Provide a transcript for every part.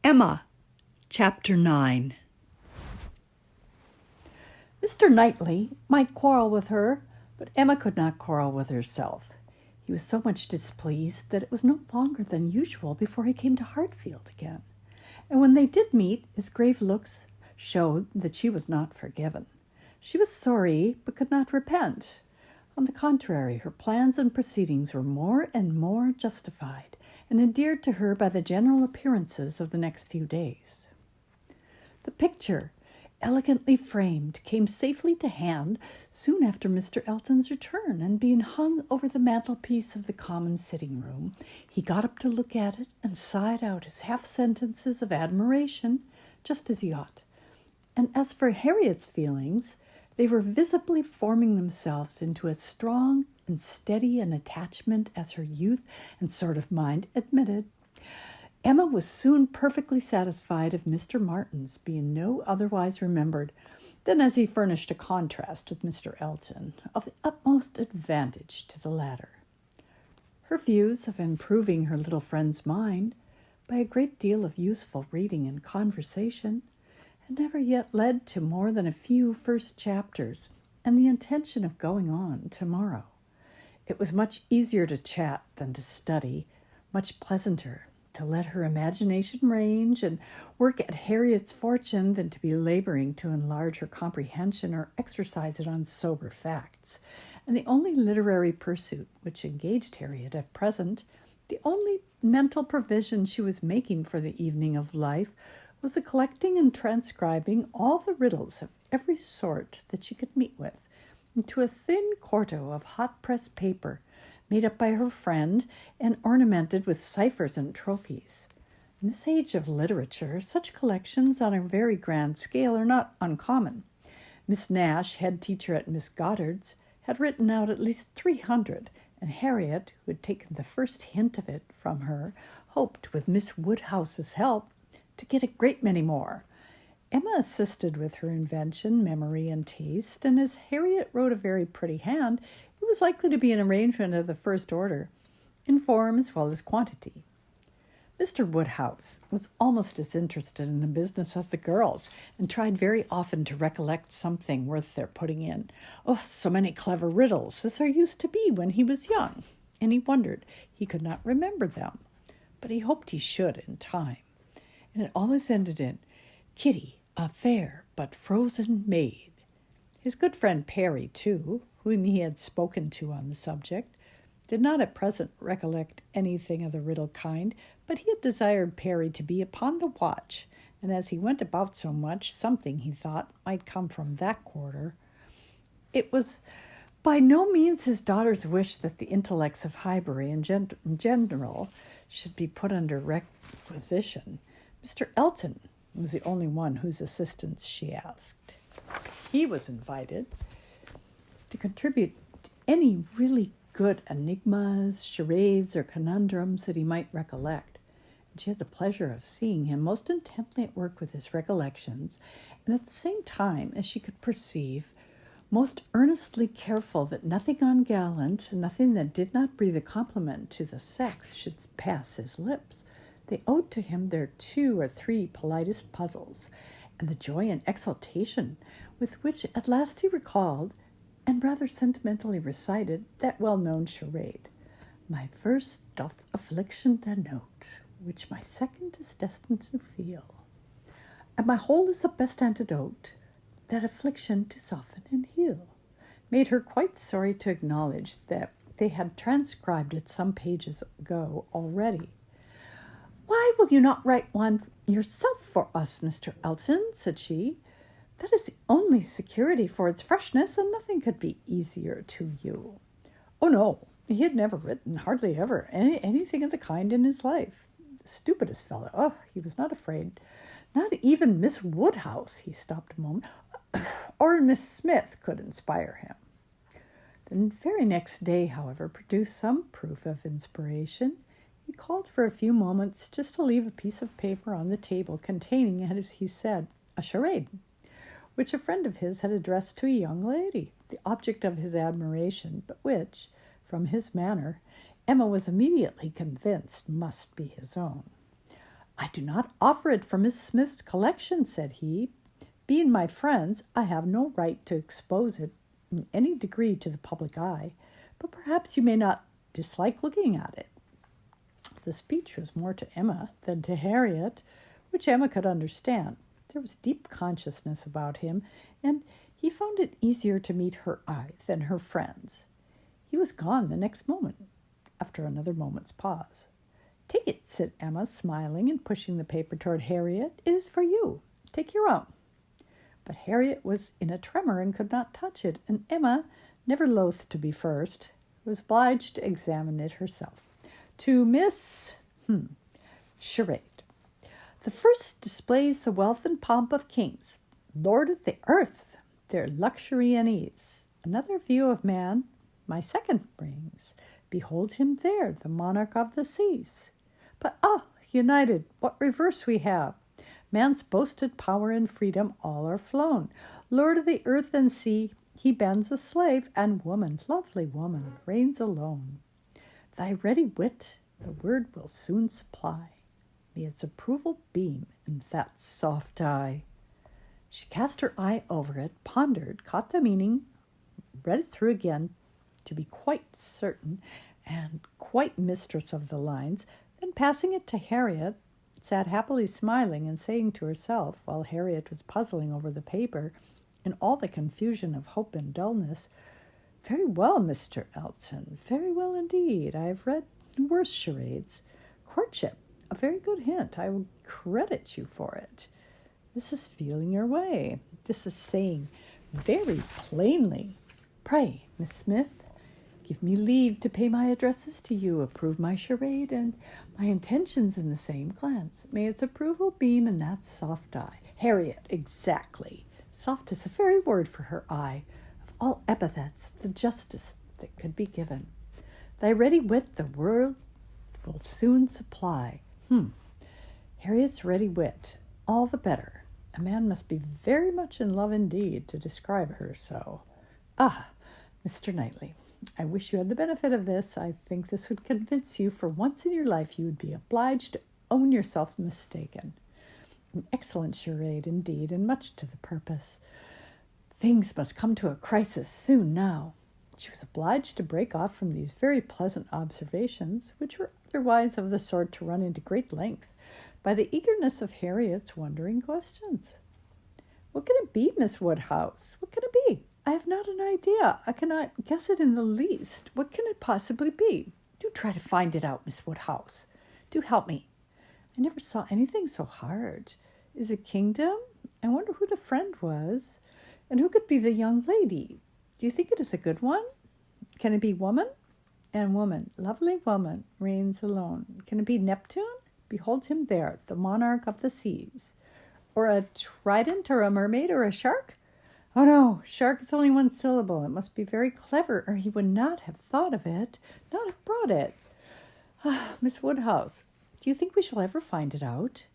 Emma, Chapter 9. Mr. Knightley might quarrel with her, but Emma could not quarrel with herself. He was so much displeased that it was no longer than usual before he came to Hartfield again. And when they did meet, his grave looks showed that she was not forgiven. She was sorry, but could not repent. On the contrary, her plans and proceedings were more and more justified and endeared to her by the general appearances of the next few days. The picture, elegantly framed, came safely to hand soon after Mr. Elton's return, and being hung over the mantelpiece of the common sitting-room, he got up to look at it and sighed out his half-sentences of admiration, just as he ought. And as for Harriet's feelings, they were visibly forming themselves into as strong and steady an attachment as her youth and sort of mind admitted. Emma was soon perfectly satisfied of Mr. Martin's being no otherwise remembered than as he furnished a contrast with Mr. Elton of the utmost advantage to the latter. Her views of improving her little friend's mind by a great deal of useful reading and conversation had never yet led to more than a few first chapters and the intention of going on tomorrow. It was much easier to chat than to study, much pleasanter to let her imagination range and work at Harriet's fortune than to be laboring to enlarge her comprehension or exercise it on sober facts. And the only literary pursuit which engaged Harriet at present, the only mental provision she was making for the evening of life, was the collecting and transcribing all the riddles of every sort that she could meet with into a thin quarto of hot-pressed paper made up by her friend and ornamented with ciphers and trophies. In this age of literature, such collections on a very grand scale are not uncommon. Miss Nash, head teacher at Miss Goddard's, had written out at least 300, and Harriet, who had taken the first hint of it from her, hoped, with Miss Woodhouse's help, to get a great many more. Emma assisted with her invention, memory, and taste, and as Harriet wrote a very pretty hand, it was likely to be an arrangement of the first order, in form as well as quantity. Mr. Woodhouse was almost as interested in the business as the girls, and tried very often to recollect something worth their putting in. Oh, so many clever riddles, as there used to be when he was young, and he wondered he could not remember them, but he hoped he should in time. And it always ended in, "Kitty, a fair but frozen maid." His good friend Perry, too, whom he had spoken to on the subject, did not at present recollect anything of the riddle kind, but he had desired Perry to be upon the watch, and as he went about so much, something, he thought, might come from that quarter. It was by no means his daughter's wish that the intellects of Highbury in general should be put under requisition. Mr. Elton was the only one whose assistance she asked. He was invited to contribute to any really good enigmas, charades, or conundrums that he might recollect. And she had the pleasure of seeing him most intently at work with his recollections, and at the same time, as she could perceive, most earnestly careful that nothing ungallant, nothing that did not breathe a compliment to the sex should pass his lips. They owed to him their 2 or 3 politest puzzles, and the joy and exultation with which at last he recalled, and rather sentimentally recited, that well-known charade, "My first doth affliction denote, which my second is destined to feel, and my whole is the best antidote, that affliction to soften and heal," made her quite sorry to acknowledge that they had transcribed it some pages ago already. "Why will you not write one yourself for us, Mr. Elton?" said she. "That is the only security for its freshness, and nothing could be easier to you." Oh, no, he had never written, hardly ever, anything of the kind in his life. The stupidest fellow. Oh, he was not afraid. Not even Miss Woodhouse, he stopped a moment, or Miss Smith could inspire him. The very next day, however, produced some proof of inspiration. He called for a few moments just to leave a piece of paper on the table containing, as he said, a charade, which a friend of his had addressed to a young lady, the object of his admiration, but which, from his manner, Emma was immediately convinced must be his own. I do not offer it for Miss Smith's collection, said he. Being my friends, I have no right to expose it in any degree to the public eye, but perhaps you may not dislike looking at it. The speech was more to Emma than to Harriet, which Emma could understand. There was deep consciousness about him, and he found it easier to meet her eye than her friend's. He was gone the next moment, after another moment's pause. Take it, said Emma, smiling and pushing the paper toward Harriet. It is for you. Take your own. But Harriet was in a tremor and could not touch it, and Emma, never loath to be first, was obliged to examine it herself. To Miss... Charade. The first displays the wealth and pomp of kings, lord of the earth, their luxury and ease. Another view of man my second brings. Behold him there, the monarch of the seas. But united, what reverse we have! Man's boasted power and freedom all are flown. Lord of the earth and sea, he bends a slave, and woman, lovely woman, reigns alone. Thy ready wit the word will soon supply. May its approval beam in that soft eye. She cast her eye over it, pondered, caught the meaning, read it through again to be quite certain and quite mistress of the lines, then passing it to Harriet, sat happily smiling and saying to herself, while Harriet was puzzling over the paper in all the confusion of hope and dullness, Very well, Mr. Elton, very well indeed. I have read worse charades. Courtship, a very good hint. I will credit you for it. This is feeling your way. This is saying very plainly, Pray, Miss Smith, give me leave to pay my addresses to you, approve my charade, and my intentions in the same glance. May its approval beam in that soft eye. Harriet, exactly. Soft is the very word for her eye. Of all epithets, the justest that could be given. Thy ready wit the world will soon supply. Harriet's ready wit, all the better. A man must be very much in love indeed to describe her so. Mr. Knightley, I wish you had the benefit of this. I think this would convince you for once in your life you would be obliged to own yourself mistaken. An excellent charade indeed, and much to the purpose. Things must come to a crisis soon now. She was obliged to break off from these very pleasant observations, which were otherwise of the sort to run into great length, by the eagerness of Harriet's wondering questions. What can it be, Miss Woodhouse? What can it be? I have not an idea. I cannot guess it in the least. What can it possibly be? Do try to find it out, Miss Woodhouse. Do help me. I never saw anything so hard. Is it kingdom? I wonder who the friend was, and who could be the young lady. Do you think it is a good one? Can it be woman? And woman, lovely woman, reigns alone. Can it be Neptune? Behold him there, the monarch of the seas. Or a trident, or a mermaid, or a shark? Oh no, shark is only one syllable. It must be very clever, or he would not have thought of it, not have brought it. Miss Woodhouse, do you think we shall ever find it out?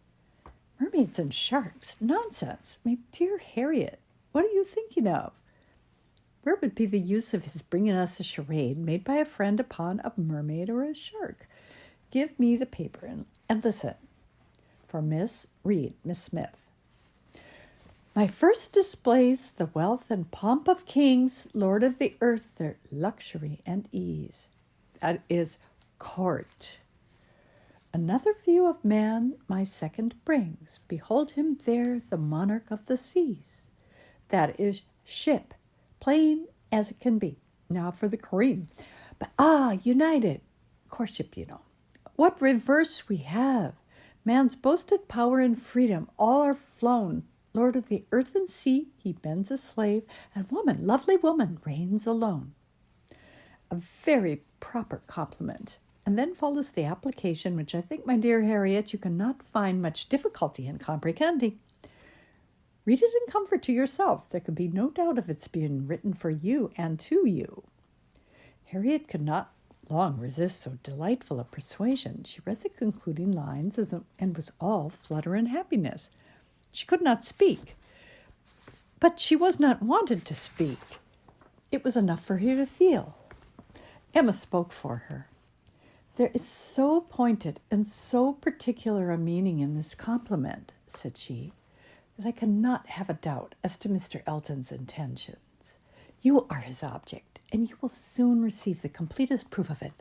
Mermaids and sharks? Nonsense. My dear Harriet, what are you thinking of? Where would be the use of his bringing us a charade made by a friend upon a mermaid or a shark? Give me the paper and listen. For Miss Smith. My first displays the wealth and pomp of kings, lord of the earth, their luxury and ease. That is court. Another view of man my second brings. Behold him there, the monarch of the seas. That is ship, plain as it can be. Now for the cream. But united. Courtship, you know. What reverse we have. Man's boasted power and freedom, all are flown. Lord of the earth and sea, he bends a slave, and woman, lovely woman, reigns alone. A very proper compliment. And then follows the application, which I think, my dear Harriet, you cannot find much difficulty in comprehending. Read it in comfort to yourself. There can be no doubt of its being written for you and to you. Harriet could not long resist so delightful a persuasion. She read the concluding lines and was all flutter and happiness. She could not speak, but she was not wanted to speak. It was enough for her to feel. Emma spoke for her. There is so pointed and so particular a meaning in this compliment, said she, that I cannot have a doubt as to Mr. Elton's intentions. You are his object, and you will soon receive the completest proof of it.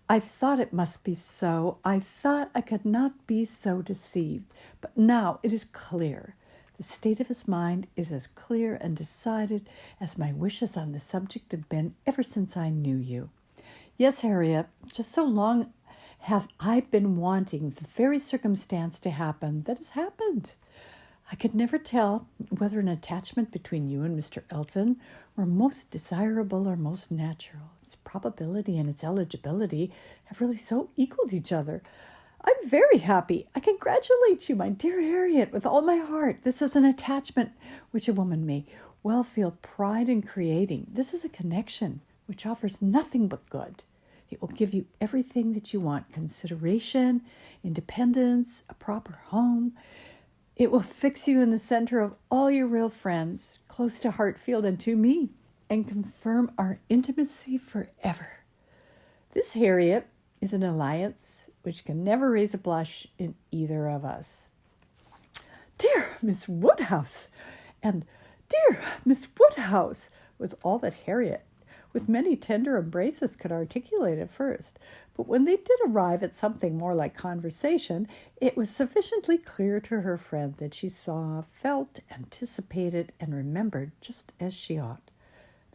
I thought it must be so. I thought I could not be so deceived. But now it is clear. The state of his mind is as clear and decided as my wishes on the subject have been ever since I knew you. Yes, Harriet, just so long have I been wanting the very circumstance to happen that has happened. I could never tell whether an attachment between you and Mr. Elton were most desirable or most natural. Its probability and its eligibility have really so equaled each other. I'm very happy. I congratulate you, my dear Harriet, with all my heart. This is an attachment which a woman may well feel pride in creating. This is a connection which offers nothing but good. It will give you everything that you want: consideration, independence, a proper home. It will fix you in the center of all your real friends, close to Hartfield and to me, and confirm our intimacy forever. This, Harriet, is an alliance which can never raise a blush in either of us. Dear Miss Woodhouse, and dear Miss Woodhouse, was all that Harriet, with many tender embraces, could articulate at first. But when they did arrive at something more like conversation, it was sufficiently clear to her friend that she saw, felt, anticipated, and remembered just as she ought.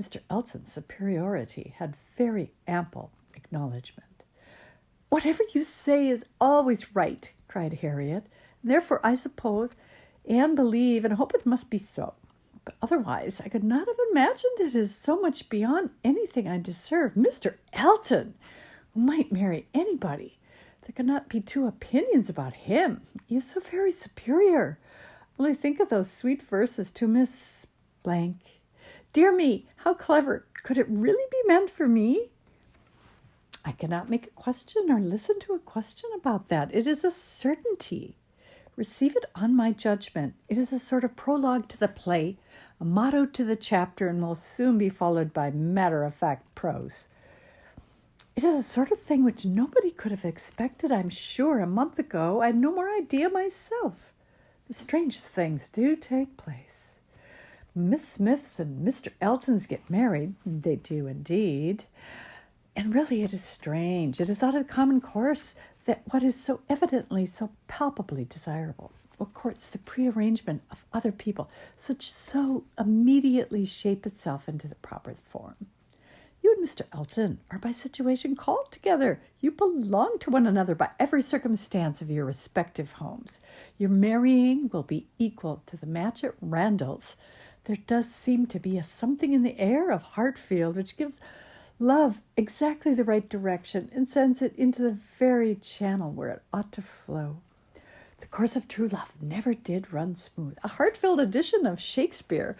Mr. Elton's superiority had very ample acknowledgment. Whatever you say is always right, cried Harriet. Therefore, I suppose and believe and hope it must be so. But otherwise, I could not have imagined it as so much beyond anything I deserve. Mr. Elton, who might marry anybody. There cannot be two opinions about him. He is so very superior. Only think of those sweet verses to Miss Blank. Dear me, how clever. Could it really be meant for me? I cannot make a question or listen to a question about that. It is a certainty. Receive it on my judgment. It is a sort of prologue to the play, a motto to the chapter, and will soon be followed by matter-of-fact prose. It is a sort of thing which nobody could have expected, I'm sure, a month ago. I had no more idea myself. The strange things do take place. Miss Smiths and Mr. Eltons get married. They do indeed. And really it is strange. It is out of the common course that what is so evidently, so palpably desirable, what courts the prearrangement of other people, so immediately shape itself into the proper form. You and Mr. Elton are by situation called together. You belong to one another by every circumstance of your respective homes. Your marrying will be equal to the match at Randall's. There does seem to be a something in the air of Hartfield which gives love exactly the right direction and sends it into the very channel where it ought to flow. The course of true love never did run smooth. A Hartfield edition of Shakespeare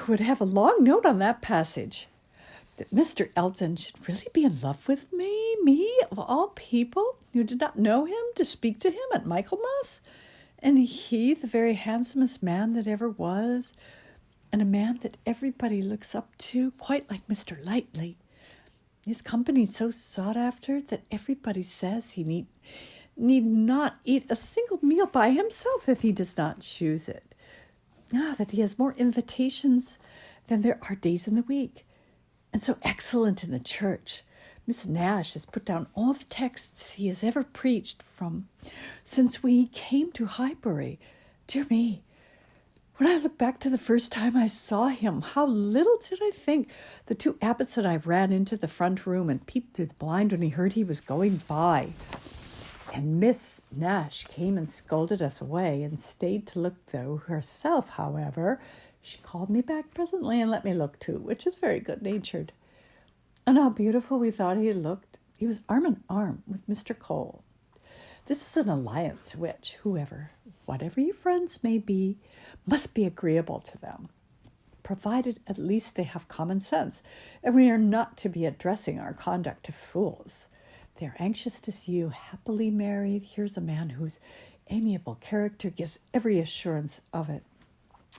would have a long note on that passage. That Mr. Elton should really be in love with me of all people, who did not know him, to speak to him at Michaelmas, and he, the very handsomest man that ever was, and a man that everybody looks up to, quite like Mr. Lightly. His company so sought after that everybody says he need not eat a single meal by himself if he does not choose it. That he has more invitations than there are days in the week. And so excellent in the church. Miss Nash has put down all the texts he has ever preached from since we came to Highbury. Dear me, when I look back to the first time I saw him, how little did I think. The two abbots and I ran into the front room and peeped through the blind when he heard he was going by. And Miss Nash came and scolded us away and stayed to look through herself, however. She called me back presently and let me look too, which is very good-natured. And how beautiful we thought he looked. He was arm in arm with Mr. Cole. This is an alliance which, whatever your friends may be, must be agreeable to them, provided at least they have common sense, and we are not to be addressing our conduct to fools. They are anxious to see you happily married. Here's a man whose amiable character gives every assurance of it.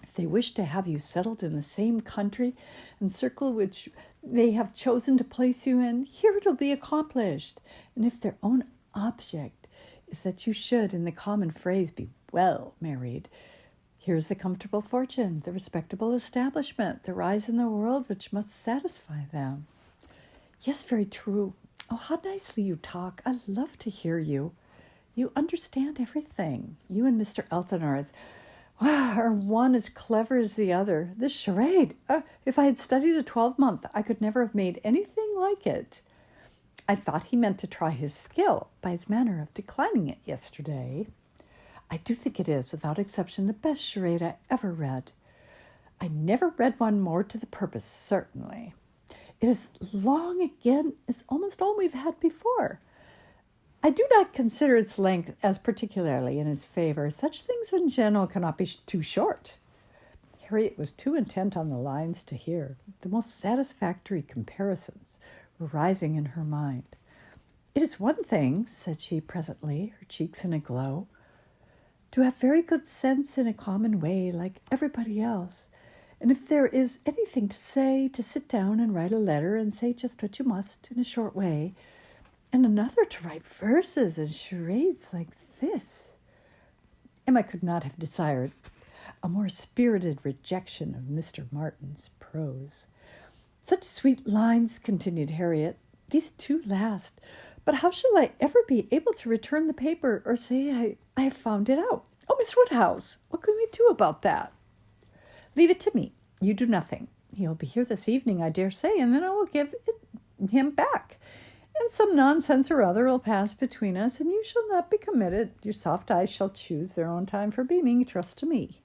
If they wish to have you settled in the same country and circle which they have chosen to place you in, here it'll be accomplished. And if their own object is that you should, in the common phrase, be well married, here's the comfortable fortune, the respectable establishment, the rise in the world which must satisfy them. Yes, very true. Oh, how nicely you talk. I love to hear you. You understand everything. You and Mr. Elton are one as clever as the other. This charade, if I had studied a 12-month, I could never have made anything like it. I thought he meant to try his skill by his manner of declining it yesterday. I do think it is, without exception, the best charade I ever read. I never read one more to the purpose, certainly. It is long again, is almost all we've had before. I do not consider its length as particularly in its favor. Such things in general cannot be too short. Harriet was too intent on the lines to hear. The most satisfactory comparisons were rising in her mind. It is one thing, said she presently, her cheeks in a glow, to have very good sense in a common way like everybody else. And if there is anything to say, to sit down and write a letter and say just what you must in a short way, and another to write verses and charades like this. Emma could not have desired a more spirited rejection of Mr. Martin's prose. Such sweet lines, continued Harriet, these two last. But how shall I ever be able to return the paper or say I have found it out? Oh, Miss Woodhouse, what can we do about that? Leave it to me. You do nothing. He'll be here this evening, I dare say, and then I will give him back. And some nonsense or other will pass between us, and you shall not be committed. Your soft eyes shall choose their own time for beaming. Trust to me.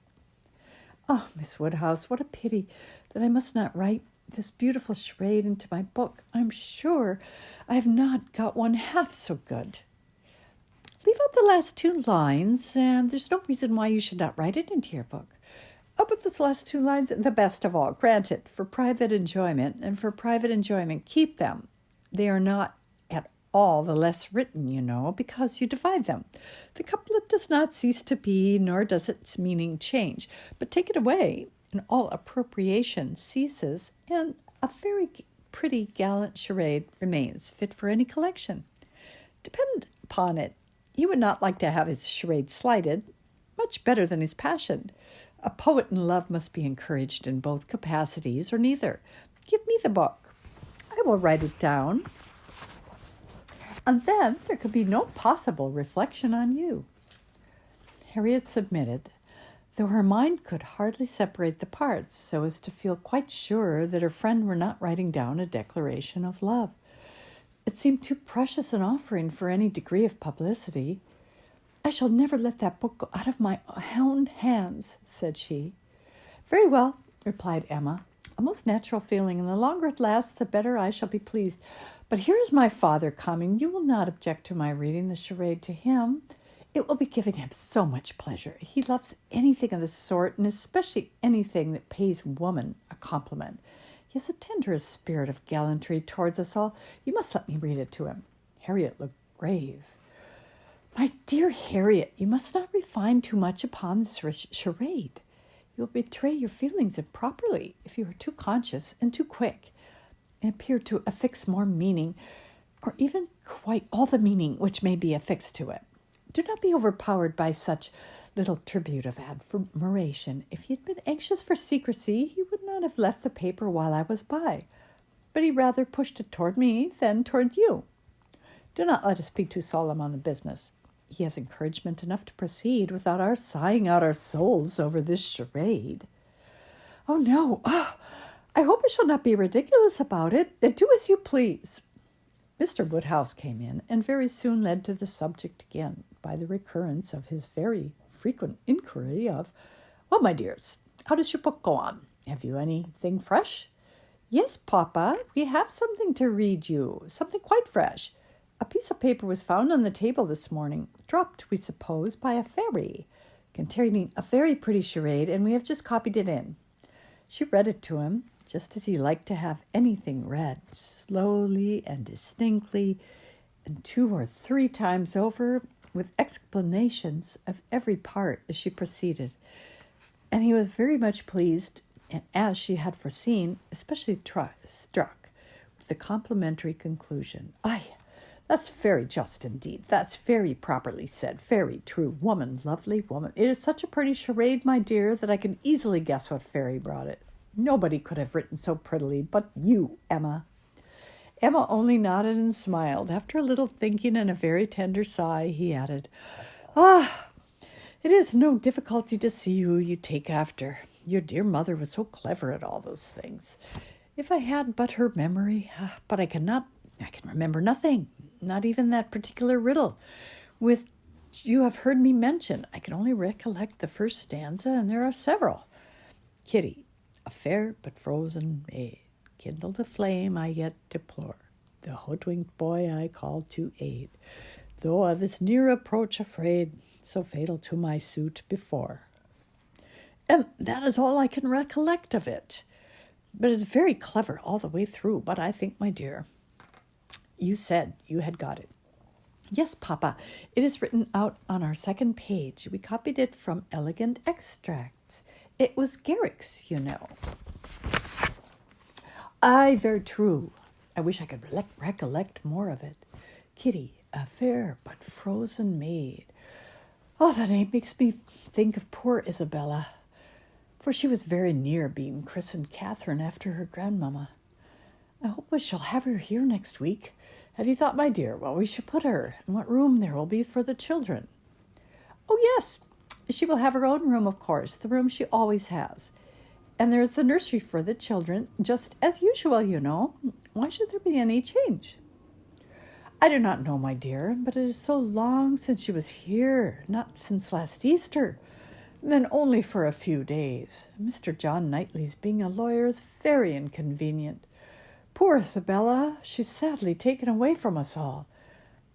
Oh, Miss Woodhouse, what a pity that I must not write this beautiful charade into my book. I'm sure I have not got one half so good. Leave out the last two lines, and there's no reason why you should not write it into your book. Oh, but those last two lines, the best of all, granted, for private enjoyment, and for private enjoyment, keep them. They are not at all the less written, you know, because you divide them. The couplet does not cease to be, nor does its meaning change, but take it away, and all appropriation ceases, and a very pretty, gallant charade remains, fit for any collection. Depend upon it, he would not like to have his charade slighted, much better than his passion. A poet in love must be encouraged in both capacities, or neither. Give me the book. I will write it down. And then there could be no possible reflection on you. Harriet submitted, though her mind could hardly separate the parts, so as to feel quite sure that her friend were not writing down a declaration of love. It seemed too precious an offering for any degree of publicity. I shall never let that book go out of my own hands, said she. Very well, replied Emma, a most natural feeling, and the longer it lasts, the better I shall be pleased. But here is my father coming. You will not object to my reading the charade to him. It will be giving him so much pleasure. He loves anything of the sort, and especially anything that pays woman a compliment. He has the tenderest spirit of gallantry towards us all. You must let me read it to him. Harriet looked grave. My dear Harriet, you must not refine too much upon this charade. You'll betray your feelings improperly if you are too conscious and too quick, and appear to affix more meaning, or even quite all the meaning which may be affixed to it. Do not be overpowered by such little tribute of admiration. If he had been anxious for secrecy, he would not have left the paper while I was by, but he rather pushed it toward me than toward you. Do not let us be too solemn on the business. He has encouragement enough to proceed without our sighing out our souls over this charade. Oh, no. Oh, I hope I shall not be ridiculous about it. Do as you please. Mr. Woodhouse came in and very soon led to the subject again by the recurrence of his very frequent inquiry of, well, my dears, how does your book go on? Have you anything fresh? Yes, Papa, we have something to read you, something quite fresh. A piece of paper was found on the table this morning, dropped, we suppose, by a fairy, containing a very pretty charade, and we have just copied it in. She read it to him, just as he liked to have anything read, slowly and distinctly, and 2 or 3 times over, with explanations of every part as she proceeded. and he was very much pleased, and as she had foreseen, especially struck with the complimentary conclusion. "Ay, that's very just indeed. That's very properly said. Very true. Woman, lovely woman. It is such a pretty charade, my dear, that I can easily guess what fairy brought it. Nobody could have written so prettily but you, Emma." Emma only nodded and smiled. After a little thinking and a very tender sigh, he added, "Ah, it is no difficulty to see who you take after. Your dear mother was so clever at all those things. If I had but her memory, but I can remember nothing, not even that particular riddle which you have heard me mention. I can only recollect the first stanza, and there are several. Kitty, a fair but frozen maid, kindled a flame I yet deplore. The hoodwinked boy I call to aid, though of his near approach afraid, so fatal to my suit before." And that is all I can recollect of it. But it's very clever all the way through. But I think, my dear, you said you had got it. Yes, Papa, it is written out on our second page. We copied it from Elegant Extracts. It was Garrick's, you know. Aye, very true. I wish I could recollect more of it. Kitty, a fair but frozen maid. Oh, the name makes me think of poor Isabella, for she was very near being christened Catherine after her grandmamma. I hope we shall have her here next week. Have you thought, my dear, where we should put her, and what room there will be for the children? Oh, yes, she will have her own room, of course, the room she always has. And there is the nursery for the children, just as usual, you know. Why should there be any change? I do not know, my dear, but it is so long since she was here, not since last Easter, then only for a few days. Mr. John Knightley's being a lawyer is very inconvenient. Poor Isabella, she's sadly taken away from us all.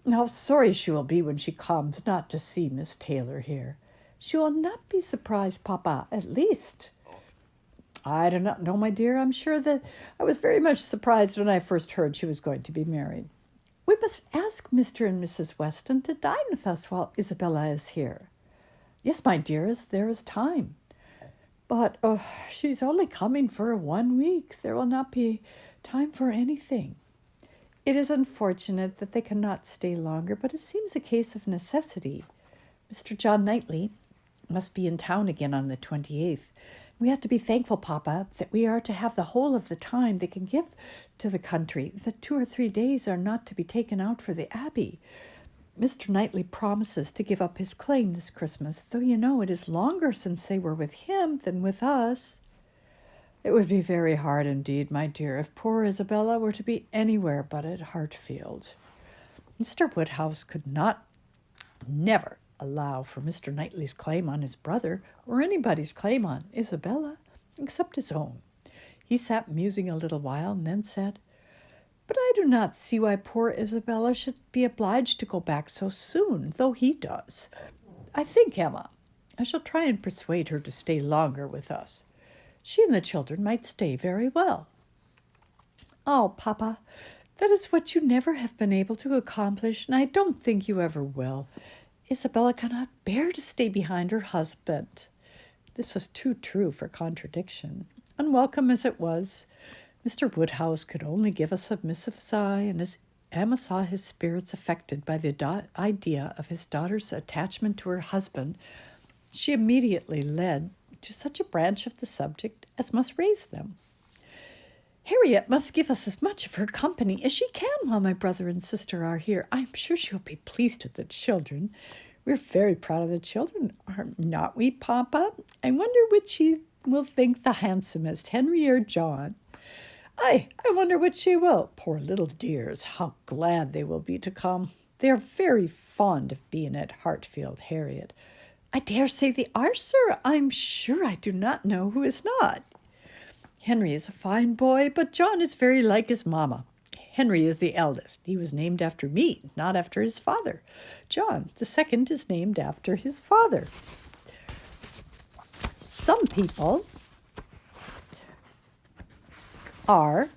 How sorry she will be when she comes not to see Miss Taylor here. She will not be surprised, Papa, at least. I do not know, my dear. I'm sure that I was very much surprised when I first heard she was going to be married. We must ask Mr. and Mrs. Weston to dine with us while Isabella is here. Yes, my dearest, there is time. But she's only coming for 1 week. There will not be time for anything. It is unfortunate that they cannot stay longer, but it seems a case of necessity. Mr. John Knightley must be in town again on the 28th. We have to be thankful, Papa, that we are to have the whole of the time they can give to the country. The 2 or 3 days are not to be taken out for the Abbey. Mr. Knightley promises to give up his claim this Christmas, though you know it is longer since they were with him than with us. It would be very hard indeed, my dear, if poor Isabella were to be anywhere but at Hartfield. Mr. Woodhouse could never allow for Mr. Knightley's claim on his brother or anybody's claim on Isabella, except his own. He sat musing a little while and then said, "But I do not see why poor Isabella should be obliged to go back so soon, though he does. I think, Emma, I shall try and persuade her to stay longer with us. She and the children might stay very well." "Oh, Papa, that is what you never have been able to accomplish, and I don't think you ever will. Isabella cannot bear to stay behind her husband." This was too true for contradiction. Unwelcome as it was, Mr. Woodhouse could only give a submissive sigh, and as Emma saw his spirits affected by the idea of his daughter's attachment to her husband, she immediately led to such a branch of the subject as must raise them. "Harriet must give us as much of her company as she can while my brother and sister are here. I'm sure she will be pleased with the children. We're very proud of the children, are not we, Papa? I wonder which she will think the handsomest, Henry or John. I wonder which she will. Poor little dears, how glad they will be to come. They are very fond of being at Hartfield, Harriet." "I dare say they are, sir. I'm sure I do not know who is not." "Henry is a fine boy, but John is very like his mamma. Henry is the eldest. He was named after me, not after his father. John, the second, is named after his father." Some people are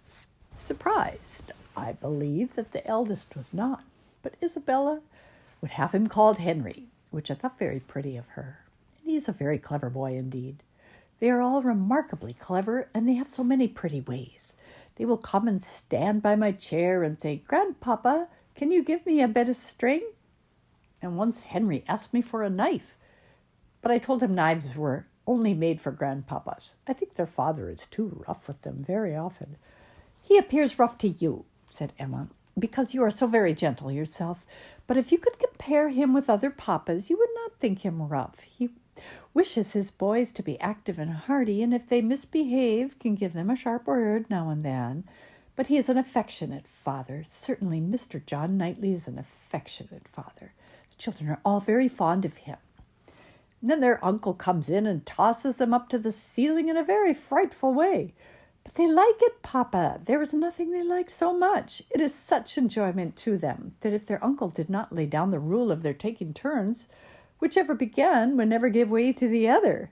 surprised, I believe, that the eldest was not, but Isabella would have him called Henry, which I thought very pretty of her. And he is a very clever boy indeed. They are all remarkably clever, and they have so many pretty ways. They will come and stand by my chair and say, 'Grandpapa, can you give me a bit of string?' And once Henry asked me for a knife, but I told him knives were only made for grandpapas. I think their father is too rough with them very often." "He appears rough to you," said Emma, "because you are so very gentle yourself. But if you could compare him with other papas, you would not think him rough. He wishes his boys to be active and hearty, and if they misbehave, can give them a sharp word now and then. But he is an affectionate father. Certainly Mr. John Knightley is an affectionate father. The children are all very fond of him. And then their uncle comes in and tosses them up to the ceiling in a very frightful way. But they like it, Papa. There is nothing they like so much. It is such enjoyment to them that if their uncle did not lay down the rule of their taking turns, whichever began would never give way to the other."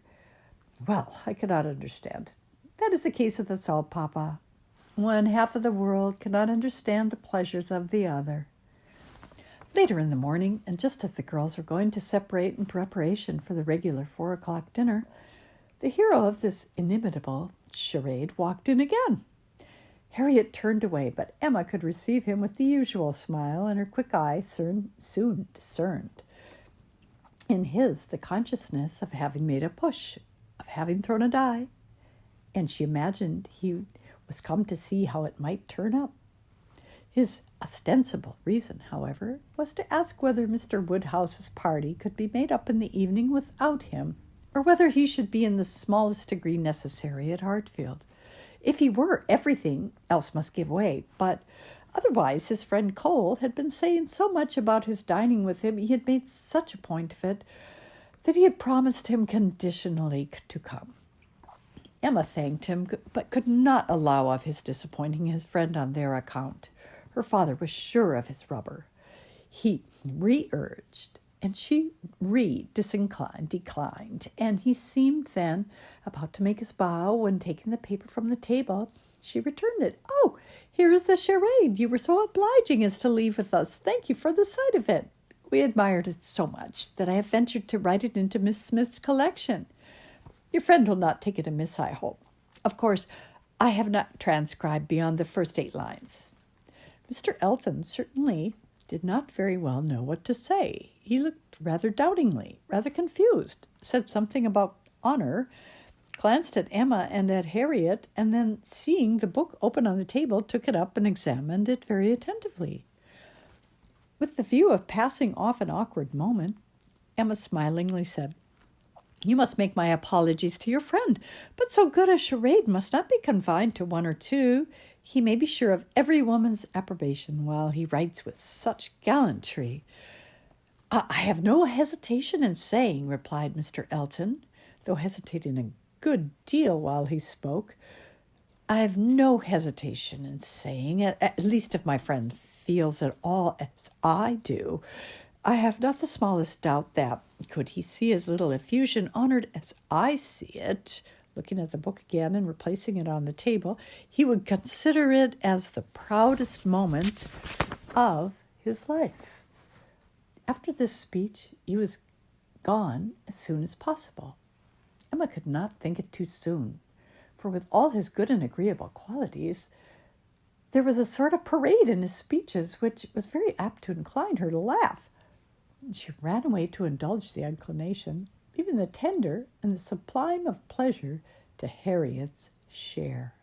"Well, I cannot understand. That is the case with us all, Papa. One half of the world cannot understand the pleasures of the other." Later in the morning, and just as the girls were going to separate in preparation for the regular 4 o'clock dinner, the hero of this inimitable charade walked in again. Harriet turned away, but Emma could receive him with the usual smile, and her quick eye soon discerned in his the consciousness of having made a push, of having thrown a die, and she imagined he was come to see how it might turn up. His ostensible reason, however, was to ask whether Mr. Woodhouse's party could be made up in the evening without him, or whether he should be in the smallest degree necessary at Hartfield. If he were, everything else must give way, but otherwise his friend Cole had been saying so much about his dining with him, he had made such a point of it, that he had promised him conditionally to come. Emma thanked him, but could not allow of his disappointing his friend on their account. Her father was sure of his rubber. He re-urged, and she declined, and he seemed then about to make his bow when, taking the paper from the table, she returned it. "Oh, here is the charade. You were so obliging as to leave with us. Thank you for the sight of it. We admired it so much that I have ventured to write it into Miss Smith's collection. Your friend will not take it amiss, I hope. Of course, I have not transcribed beyond the first 8 lines." Mr. Elton certainly did not very well know what to say. He looked rather doubtingly, rather confused, said something about honor, glanced at Emma and at Harriet, and then, seeing the book open on the table, took it up and examined it very attentively. With the view of passing off an awkward moment, Emma smilingly said, "You must make my apologies to your friend, but so good a charade must not be confined to 1 or 2. He may be sure of every woman's approbation while he writes with such gallantry." "I have no hesitation in saying," replied Mr. Elton, though hesitating a good deal while he spoke, "I have no hesitation in saying, at least if my friend feels at all as I do, I have not the smallest doubt that, could he see his little effusion honored as I see it," looking at the book again and replacing it on the table, "he would consider it as the proudest moment of his life." After this speech, he was gone as soon as possible. Emma could not think it too soon, for with all his good and agreeable qualities, there was a sort of parade in his speeches which was very apt to incline her to laugh. She ran away to indulge the inclination, leaving the tender and the sublime of pleasure to Harriet's share.